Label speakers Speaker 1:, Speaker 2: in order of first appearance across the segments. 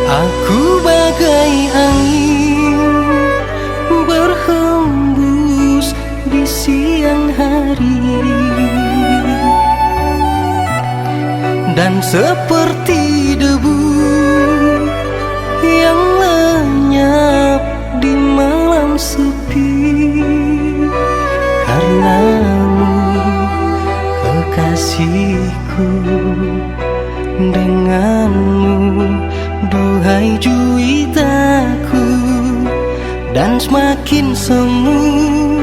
Speaker 1: Aku bagai angin berhembus di siang hari, dan seperti debu yang lenyap di malam sepi. Karenamu kekasihku, denganmu duhai juwitaku, dan semakin semu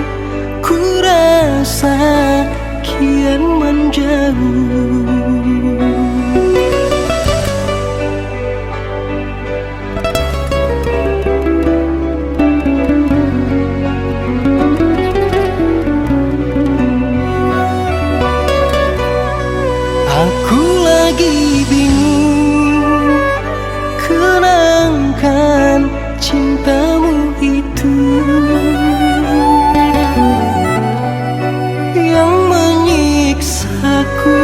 Speaker 1: ku rasa kian menjauh. Aku lagi bingung kenangkan cintamu itu yang menyiksaku.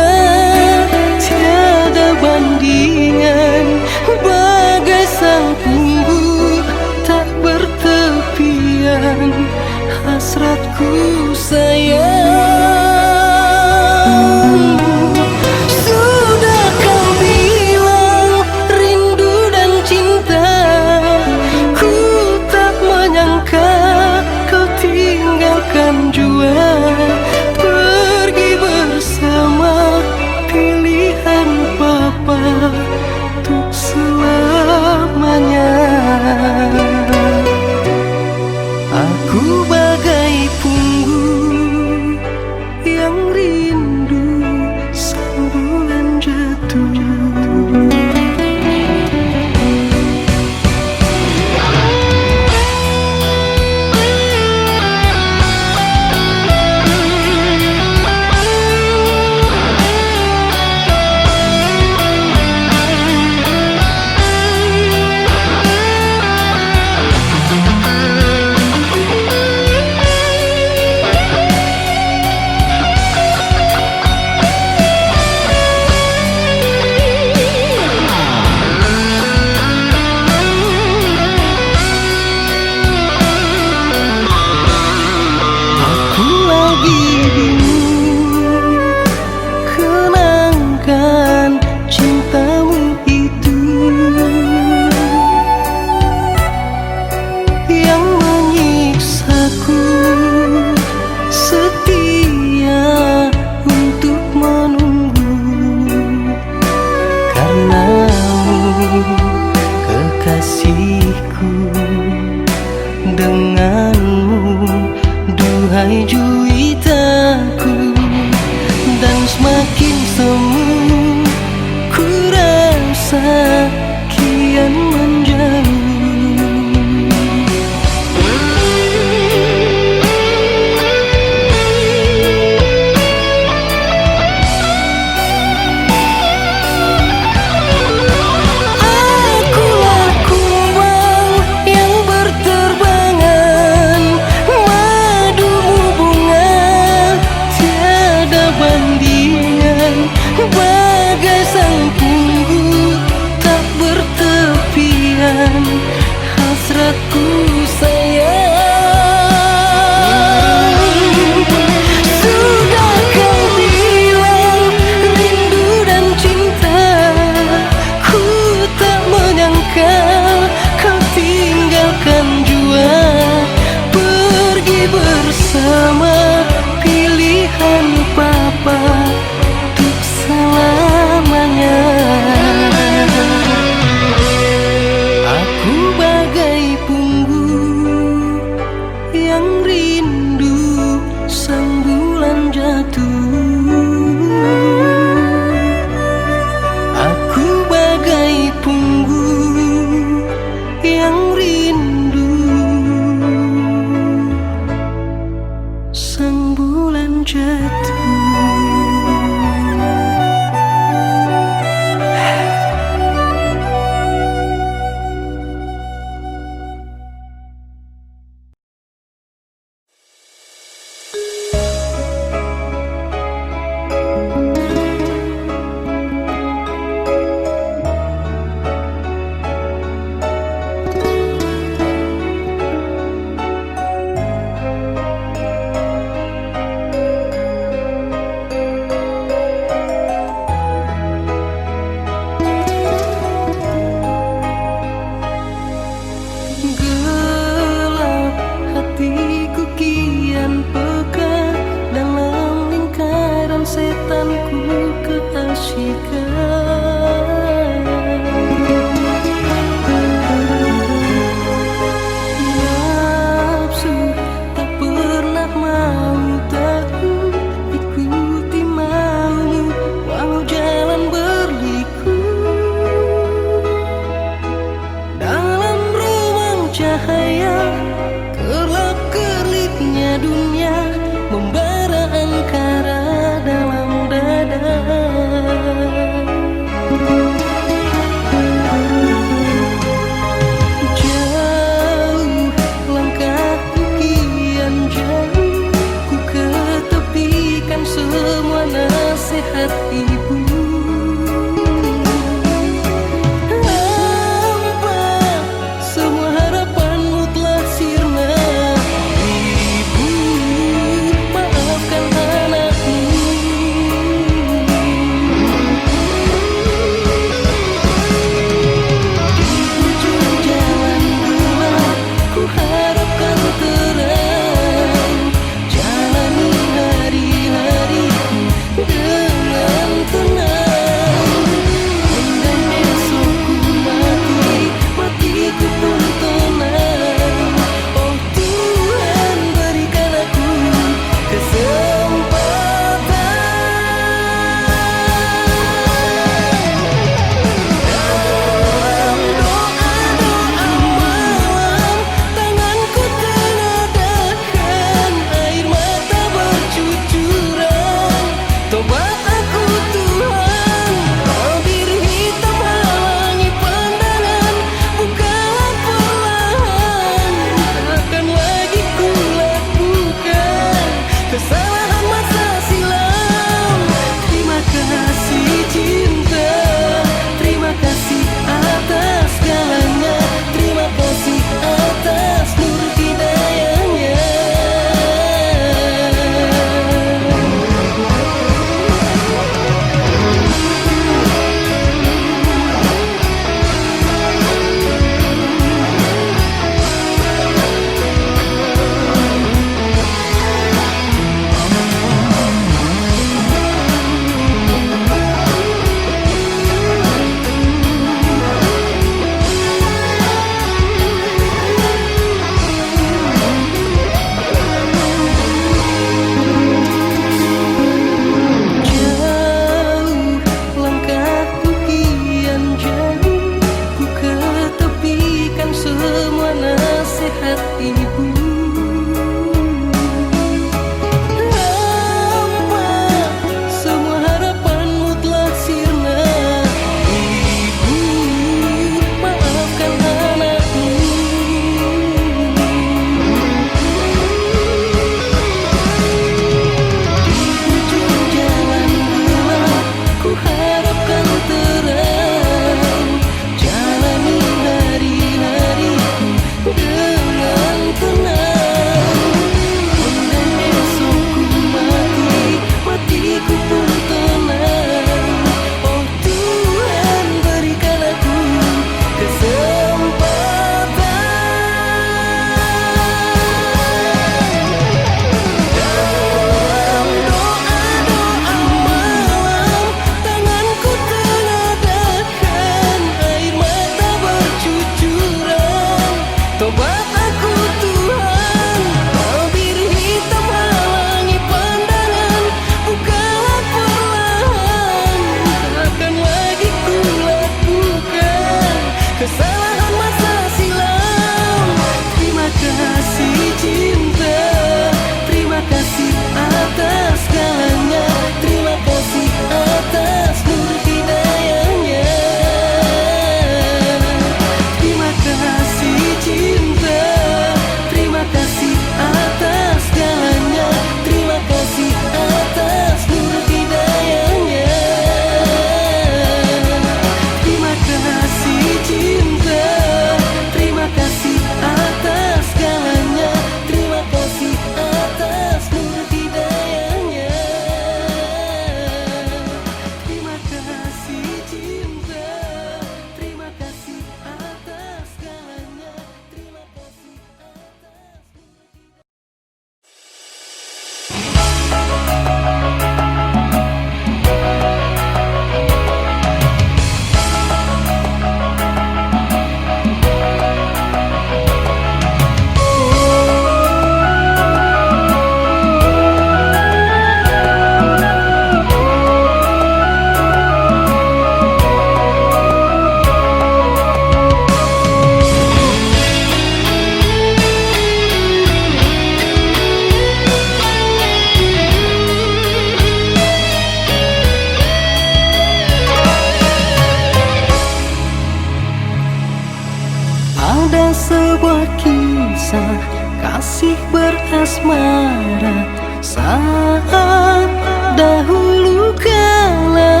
Speaker 1: asmara saat dahulu kala.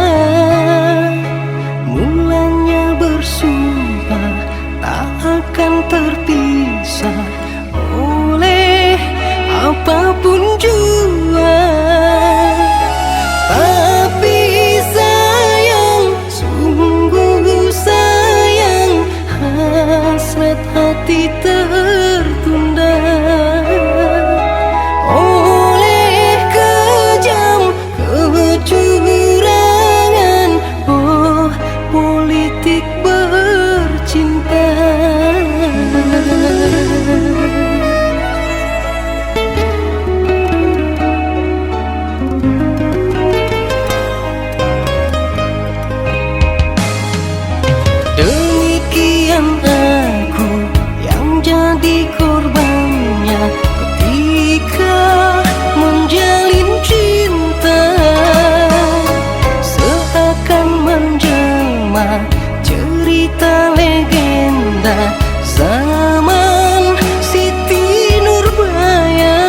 Speaker 1: Mulanya bersumpah tak akan terpisah oleh apapun jua. Tapi sayang, sungguh sayang, hasrat hati tertunda oleh kejam kecurangan, oh politik bercinta. Demikian aku yang jadi korbannya ketika menjalin cinta, seakan menjelma cerita legenda zaman Siti Nurbaya.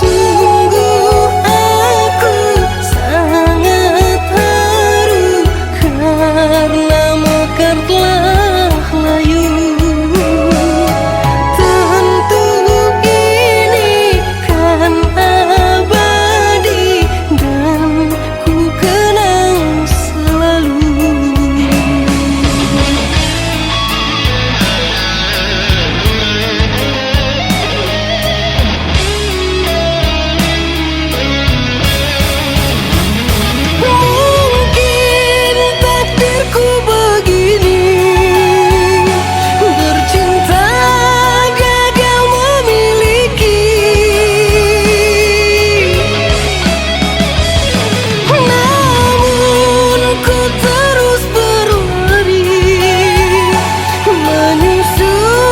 Speaker 1: Sungguh aku sangat haru karena mekar telah layu. Tentu ini kan abadi dan ku kenang selalu. Mungkin takdirku begini, bercinta gagal memiliki. Namun ku terus berlari, menyusuri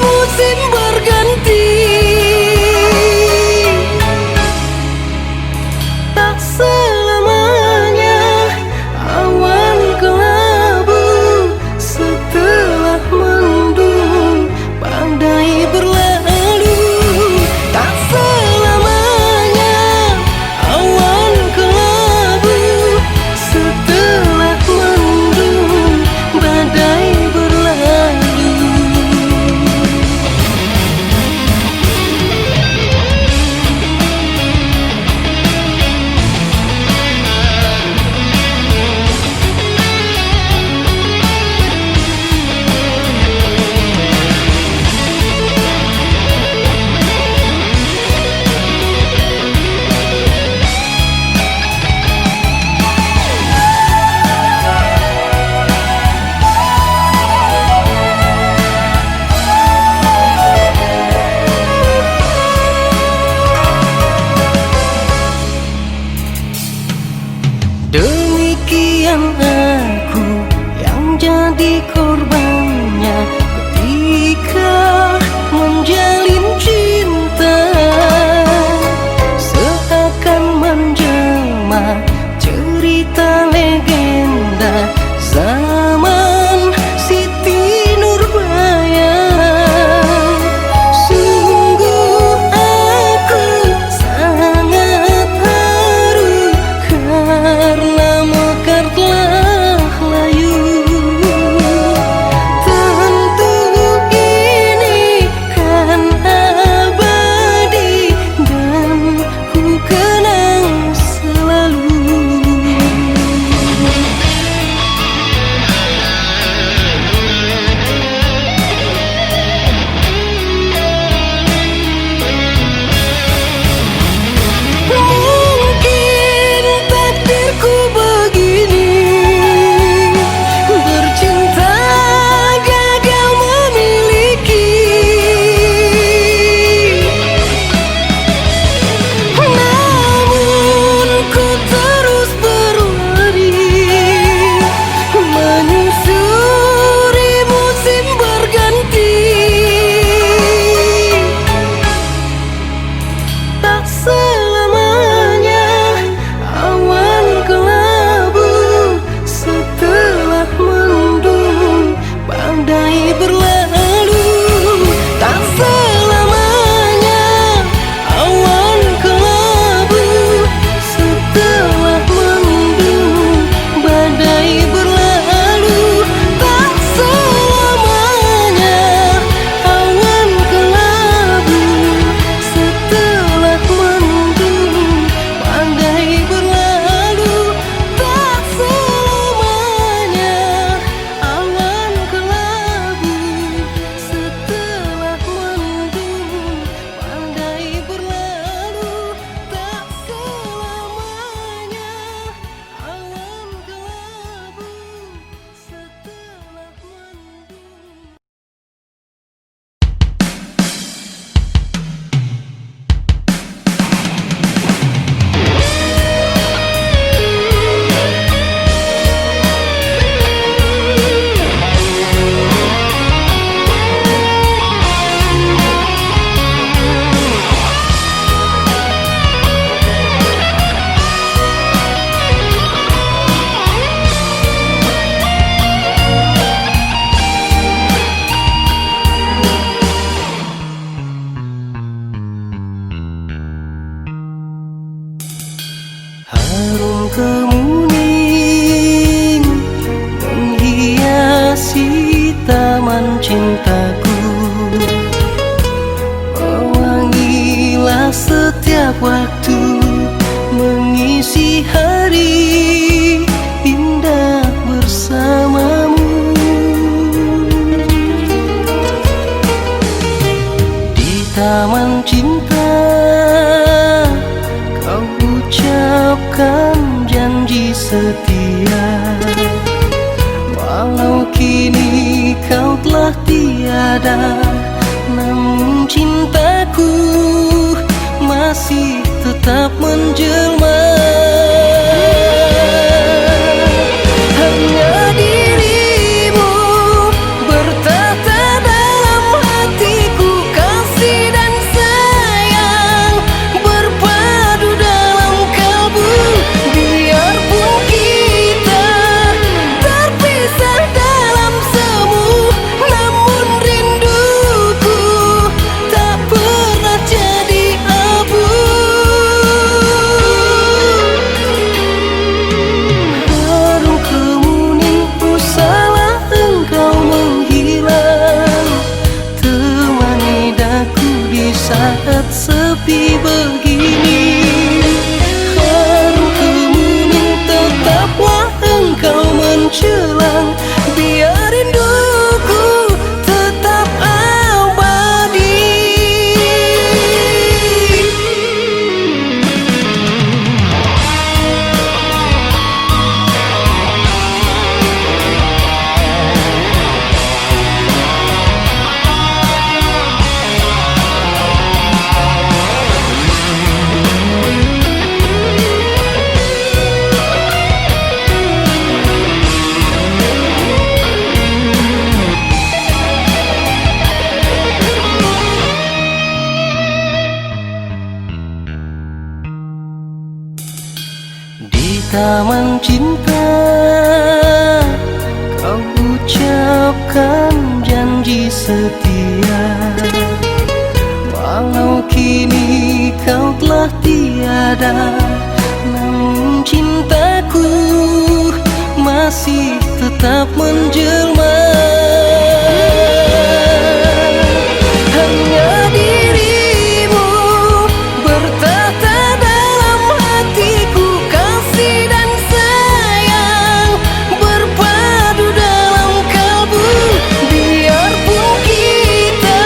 Speaker 1: musim berganti. Tak selamanya awan kelabu, setelah mendung badai berlalu. Tak selamanya awan kelabu, setelah mendung badai berlalu. Demikian aku yang jadi korbannya ketika menjalin cinta, seakan menjelma cerita legenda zaman Siti Nurbaya. Sungguh aku sangat haru karena mekar telah layu. waktu mengisi hari indah bersamamu. Di taman cinta kau ucapkan janji setia, walau kini kau telah tiada, namun cintaku masih tetap menjelma. Hanya dirimu bertata dalam hatiku, kasih dan sayang berpadu dalam kalbu. Biarpun kita terpisah dalam semu, namun rinduku tak pernah jadi abu. Harum kemuning usahlah engkau menghilang, temani daku di saat sepi begini. Harum kemuning tetaplah engkau mencelang, biar rinduku tetap abadi. Di taman cinta kau ucapkan janji setia, walau kini kau telah tiada, namun cintaku masih tetap menjelma. Hanya dirimu bertata dalam hatiku, kasih dan sayang berpadu dalam kalbu. Biarpun kita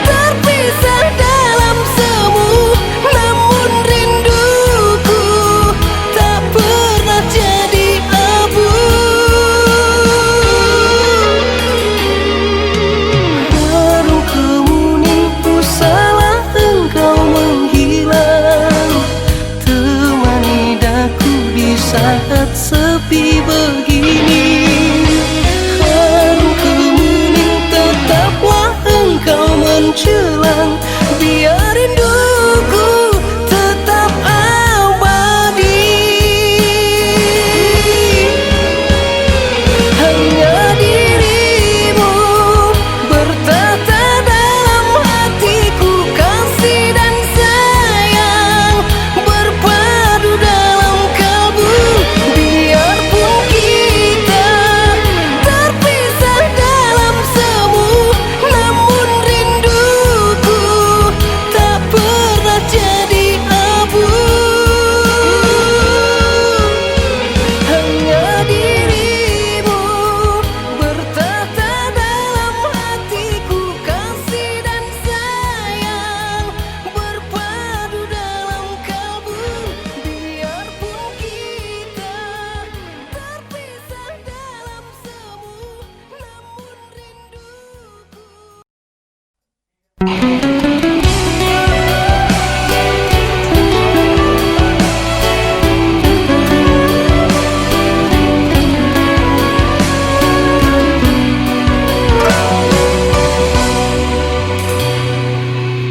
Speaker 1: terpisah dalam semu, namun rinduku tak pernah jadi abu. Harum kemuning usahlah engkau menghilang, temani daku di saat sepi begini. Harum kemuning tetaplah engkau mencelang, biar rinduku tetap abadi. Hanya dirimu bertata dalam hatiku, kasih dan sayang berpadu dalam kalbu. Biarpun kita terpisah dalam semu, namun rinduku tak pernah jadi abu. Hanya dirimu bertata dalam hatiku, kasih dan sayang berpadu dalam kalbu. Biarpun kita terpisah dalam semu, namun rinduku.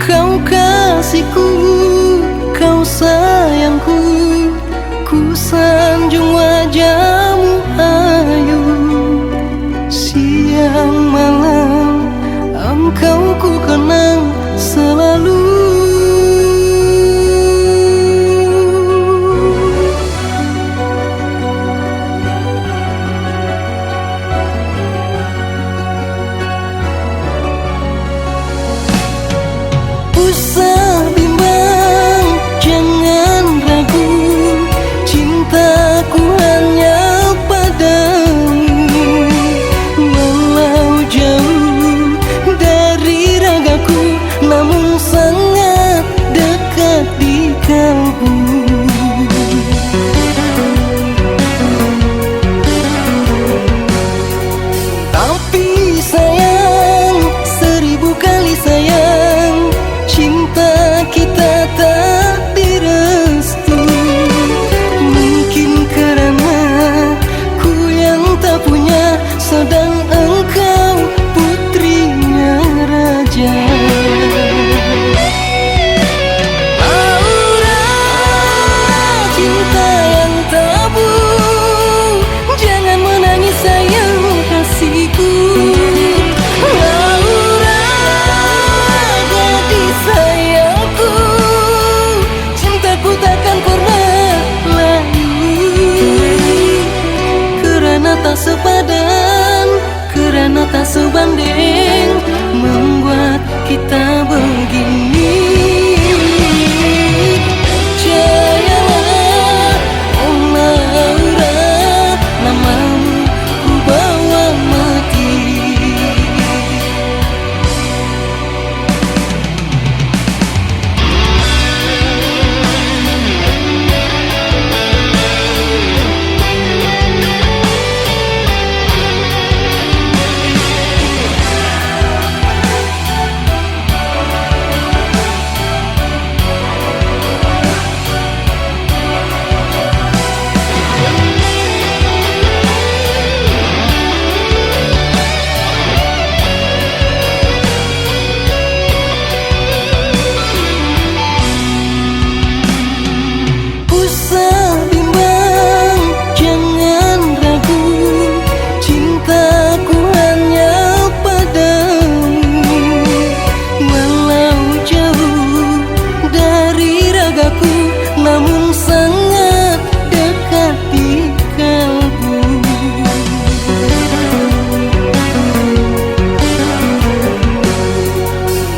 Speaker 1: Kau kasihku, kau sayangku, ku sanjung wajahmu ayu. Siang malam engkau ku kenang selalu. Usah bimbang Kerana tak sepadan, kerana tak sebanding, membuat kita begini. Percayalah, oh Laura, namamu ku bawa mati. Namun sangat dekat di kalbu.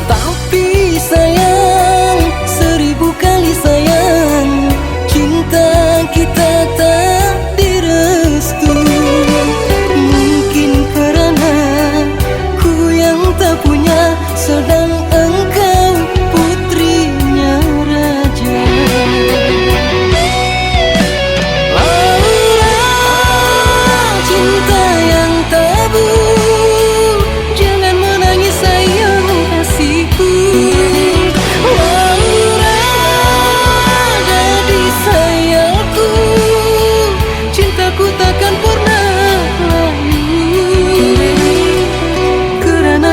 Speaker 1: Tapi sayang, 1000 kali sayang, cinta kita tak direstui. Mungkin kerana ku yang tak punya, sedang engkau putrinya raja.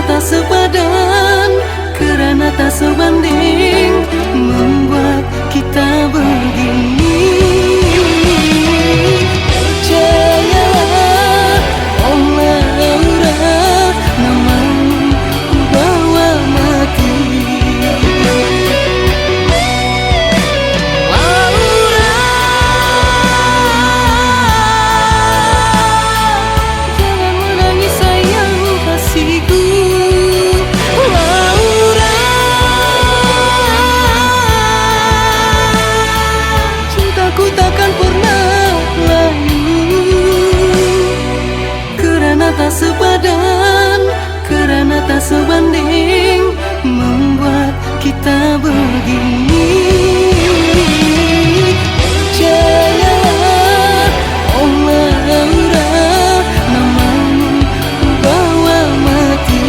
Speaker 1: Tak sepadan, kerana tak sebanding, membuat kita begini. Percayalah, oh Laura, namamu ku bawa mati. Laura, jangan menangis sayang kasihku. Ku takkan pernah layu, kerana tak sepadan, kerana tak sebanding, membuat kita begini. Percayalah, oh Laura, namamu ku bawa mati.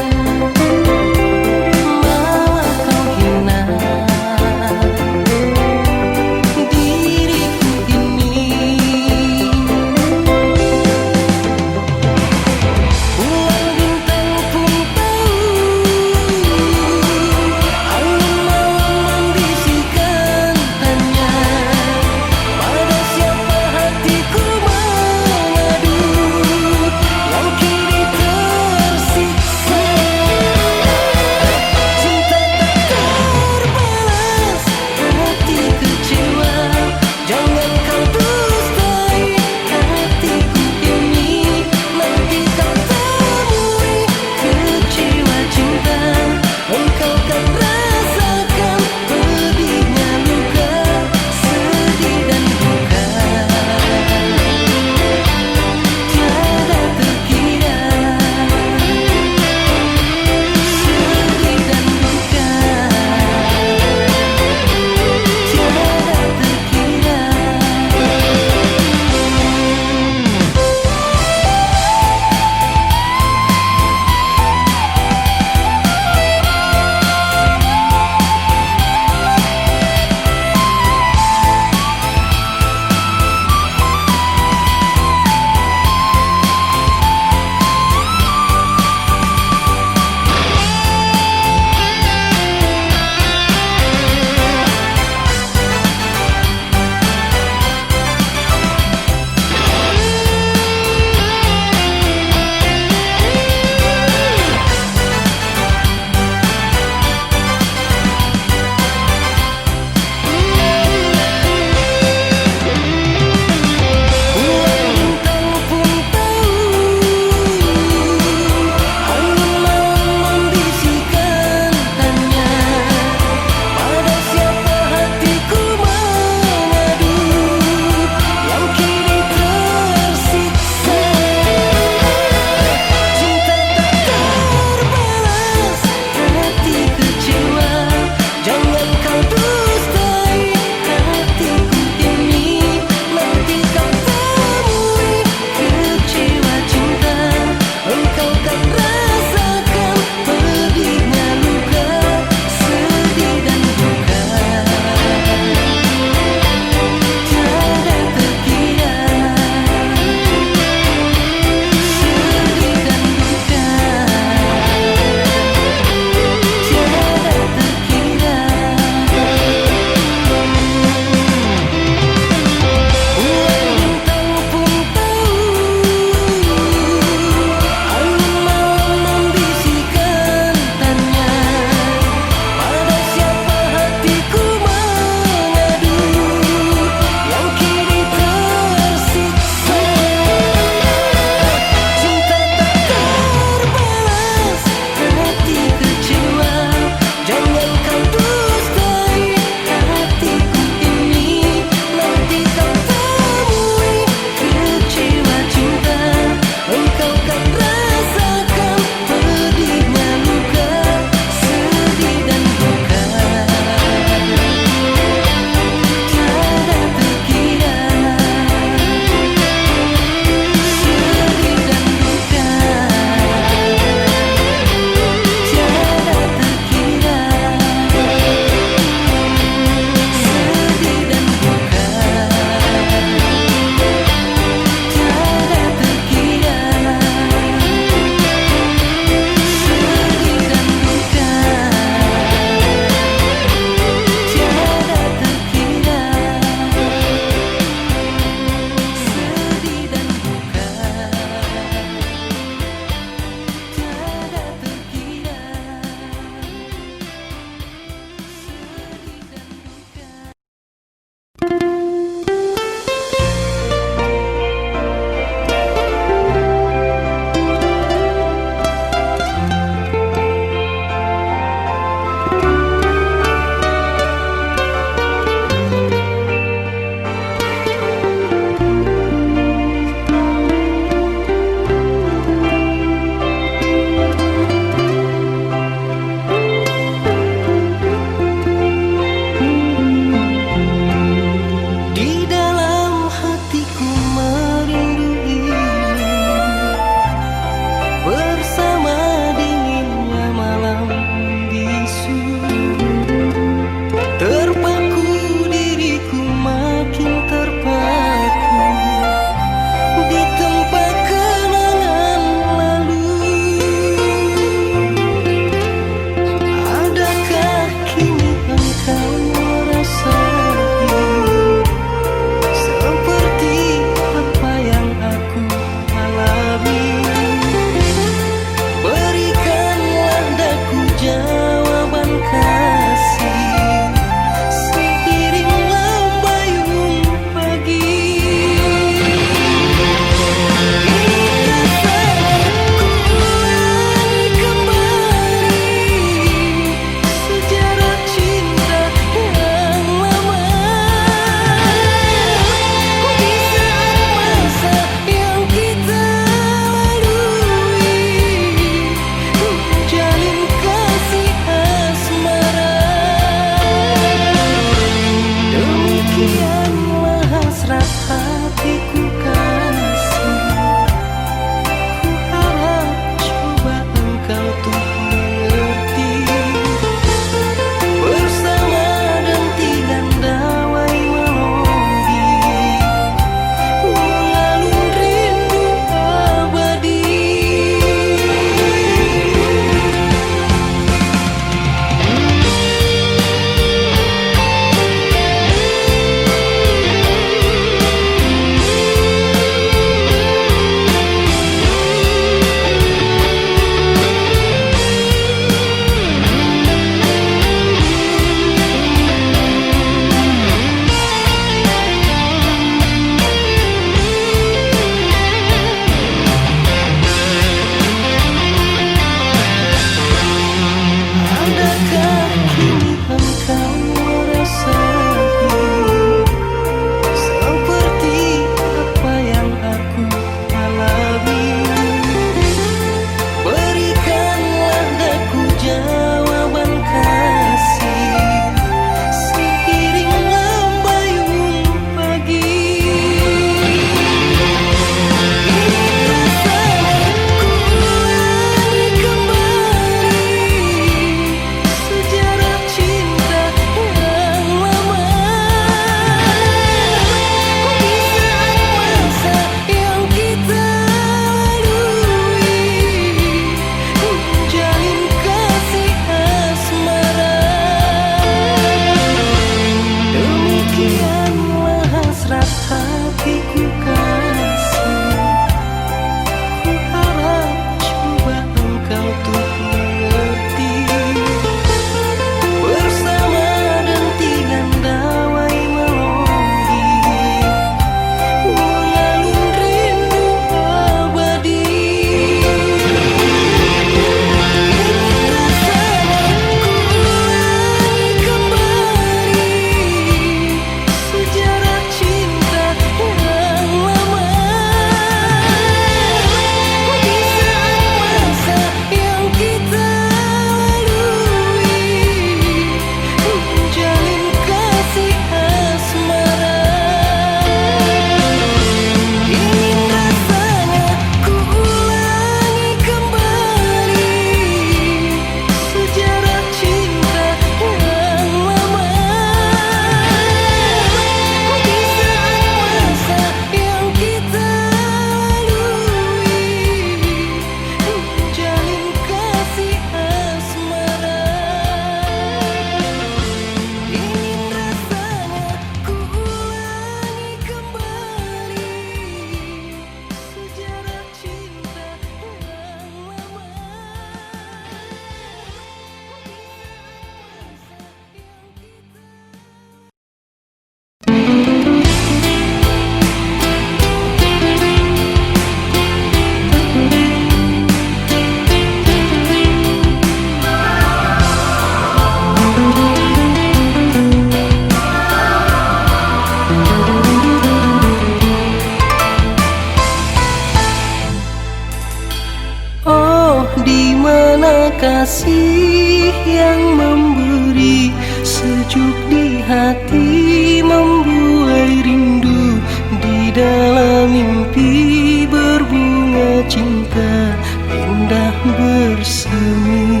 Speaker 1: sejuk di hati, membuai rindu di dalam mimpi, berbunga cinta indah bersemi.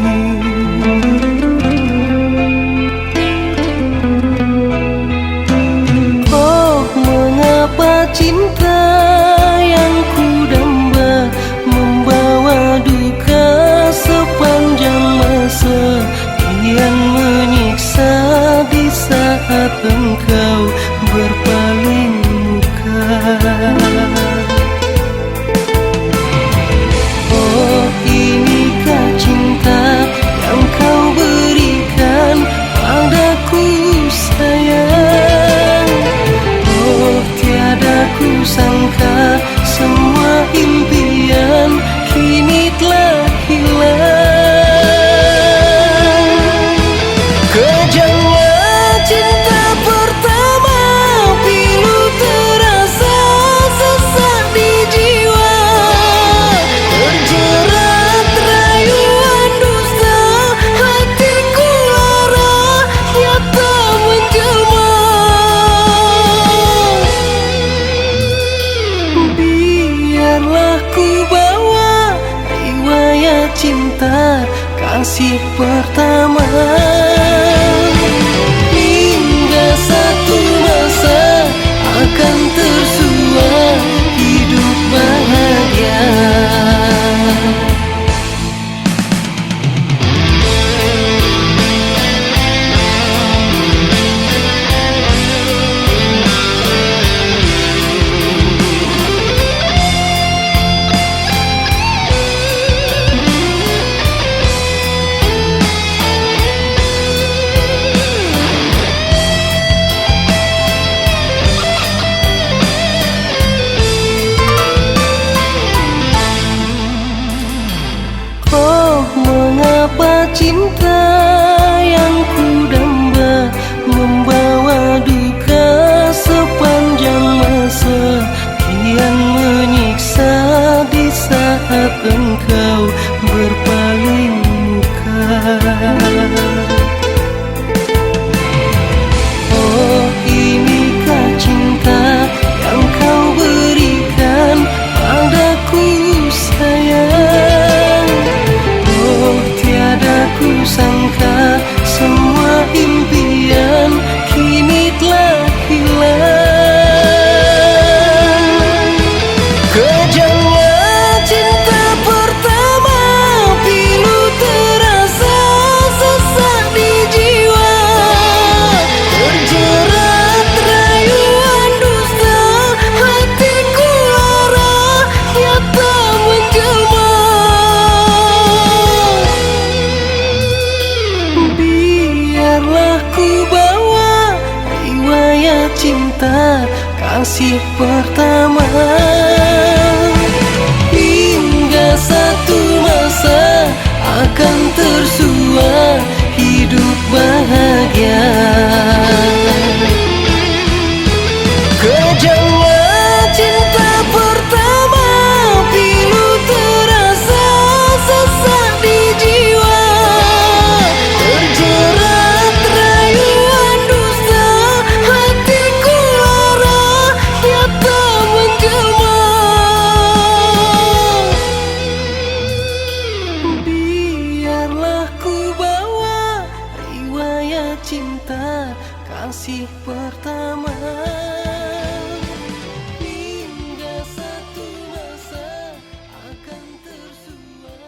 Speaker 1: Oh, mengapa cinta yang kudamba membawa duka sepanjang masa, kian menyiksa di saat engkau berpaling muka. Oh, inikah cinta yang kau berikan padaku sayang. Oh, tiada ku sangka semua impian kini telah hilang. Kejamnya cinta pertama, pilu terasa sesak di jiwa, terjerat rayuan dusta, hatiku lara nyata menjelma. Biarlah ku bawa riwayat cinta kasih pertama, hingga satu masa akan tersua hidup bahagia. Oh, mengapa cinta yang kudamba membawa duka sepanjang masa, kian menyiksa di saat engkau berpaling muka. Oh, inikah cinta yang kau berikan padaku sayang. Oh, tiada ku sangka semua impian kini telah hilang. Kejamnya cinta pertama, pilu terasa sesak di jiwa, terjerat rayuan dusta, hatiku lara nyata menjelma. Biarlah ku bawa riwayat cinta kasih pertama, hingga satu masa akan tersua hidup bahagia. Kejamnya cinta pertama, pilu terasa sesak di jiwa, terjerat rayuan dusta, hatiku lara nyata menjelma. Biarlah ku bawa riwayat cinta kasih pertama, hingga satu masa akan tersua.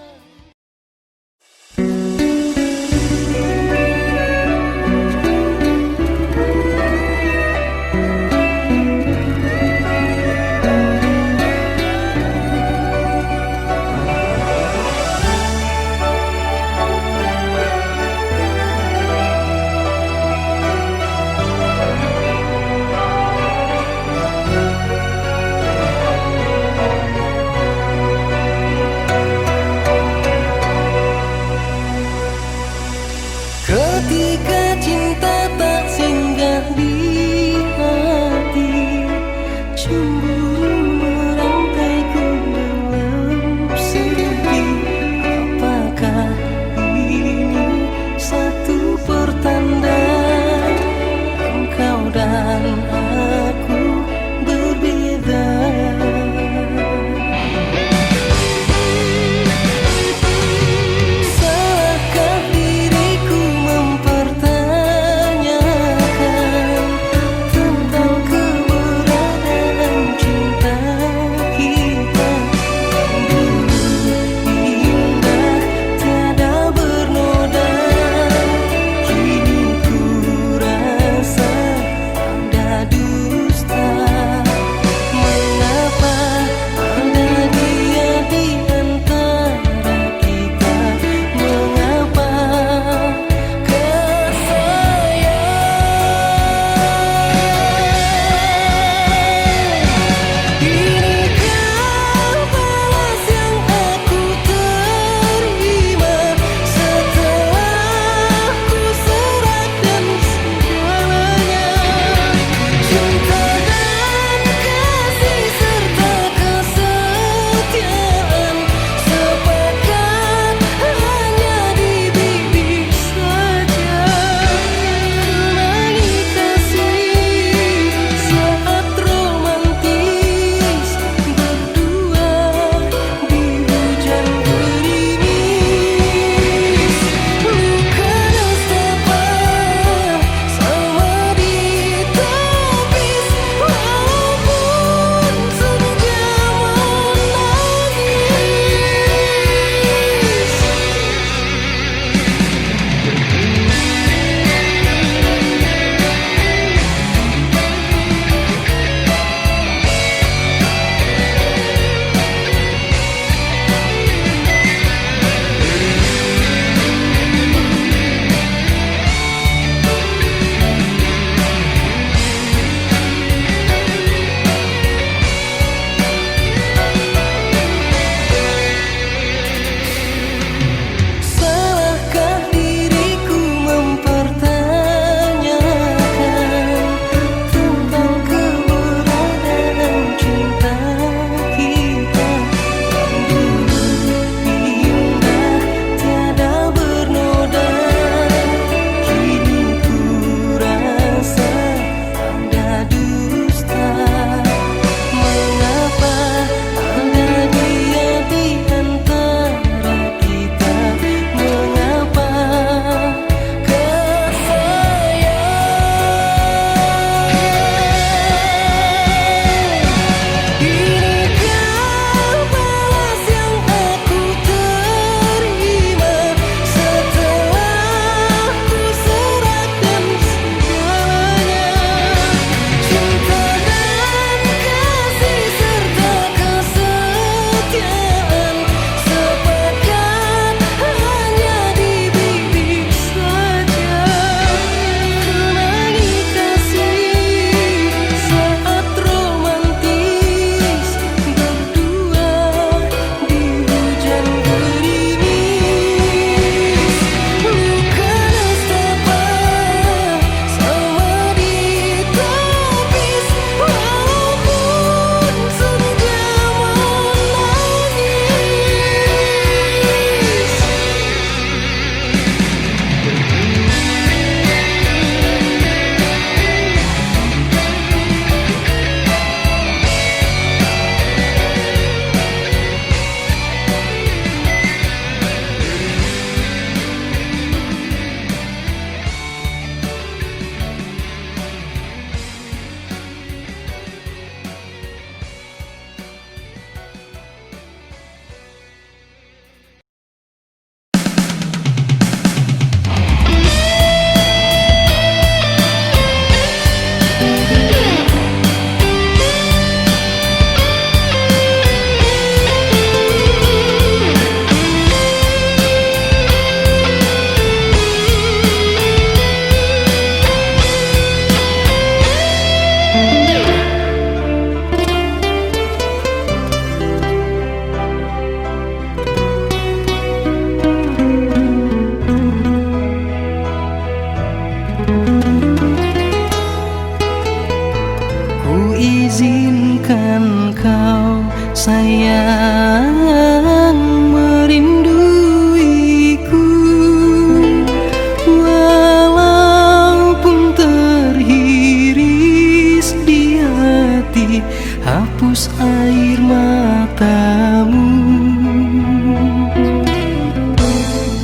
Speaker 1: menghapus air matamu.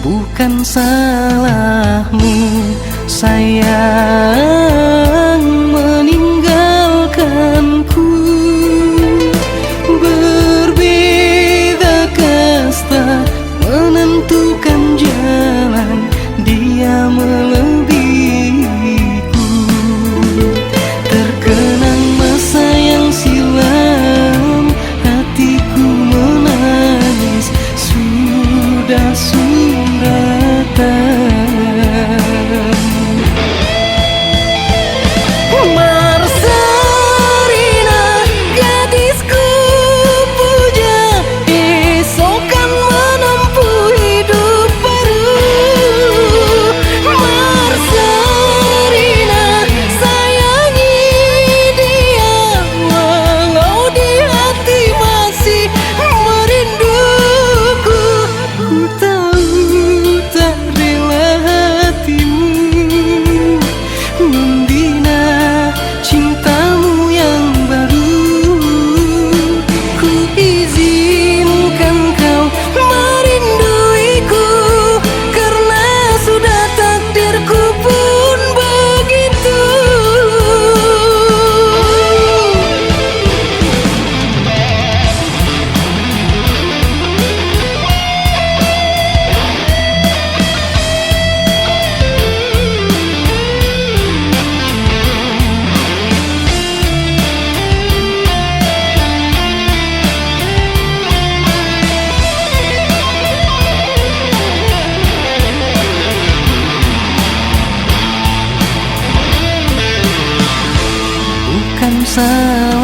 Speaker 1: Bukan salahmu sayang meninggalkanku. Berbeda kasta menentukan jalan, dia melebihiku. Terkenang masa yang silam, hatiku menangis sudah suratan. Marcelina, gadisku puja, esok kan menempuh hidup baru. Marcelina, sayangi dia, walau di hati masih merinduku. Ku tahu tak rela hatimu membina cintamu yang baru. Ku izinkan kau merinduiku, karena sudah takdirku pun begitu. Bukan salah